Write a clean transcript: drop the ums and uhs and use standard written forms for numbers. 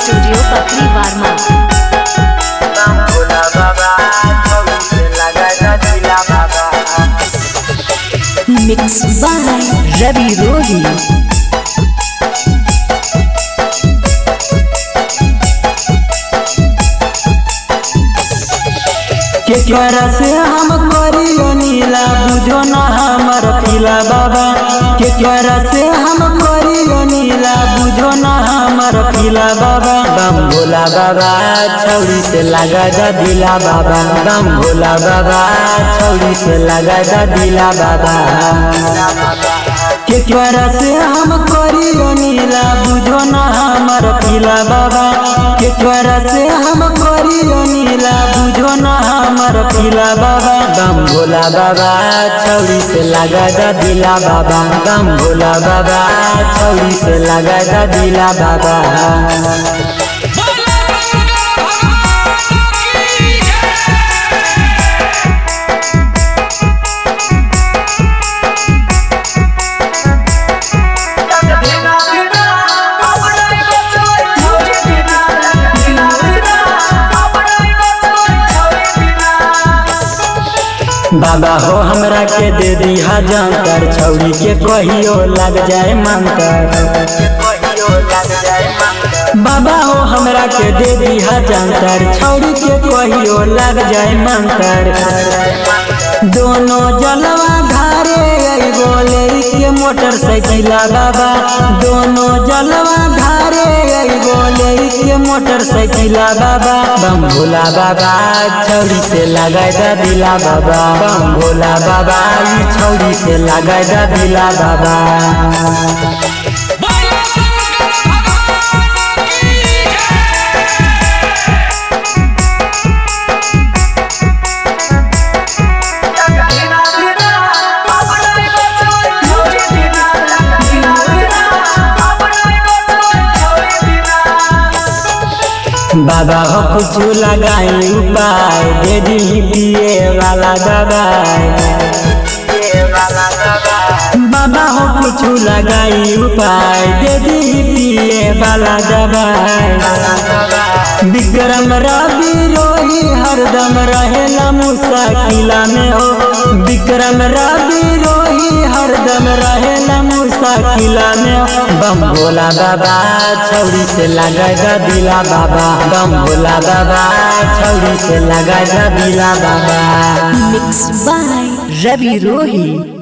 Studio पकड़ी वार्मा। Mix by रवि रोही। केकरा से हम करियो नीला बुझो न हमर पीला बाबा। केकरा से हम करियो नीला बुझो न हमर पीला बाबा। बम भोला बाबा छौरी से लगा दा दिला बाबा। बम भोला बाबा छौरी से लगा दा दिला बाबा। केकरा से हम करियो नीला बुझो न हमर पीला बाबा। केकरा से हम करियो नीला बुझो न हमर पीला बाबा। बम भोला बाबा छौरी से लगा दा दिला बाबा। बम भोला बाबा छौरी से लगा दा दिला बाबा। बाबा हो हमरा के दे दिहा जानकर छौरी के कहियो लग जाए मंतर। बाबा हो हमरा के दे दिहा जानकर छौरी के कहियो लग जाए मंतर। दोनों जलवा धारे अइबो लेके मोटरसाइकिला बाबा। दोनों जलवा धारे अइबो लेके मोटरसाइकिला बाबा। बम भोला बाबा छौरी से लगा दा दिला बाबा। बम भोला बाबा छौरी से लगा दा दिला बाबा। बाबा हो कुछ लगाई उपाय दे दी पिए वाला दवाई। बाबा हो कुछ लगाई उपाय दे दी पिए वाला दवाई। विक्रम रवि रोही हरदम रहेला मुसाकिला में हो। विक्रम रवि रोही हरदम रहेला मुसाकिला में हो। बम भोला बाबा छौरी से लगा दा दिला बाबा। बम भोला बाबा छौरी से लगा दा दिला बाबा। मिक्स बाय रवि रोही।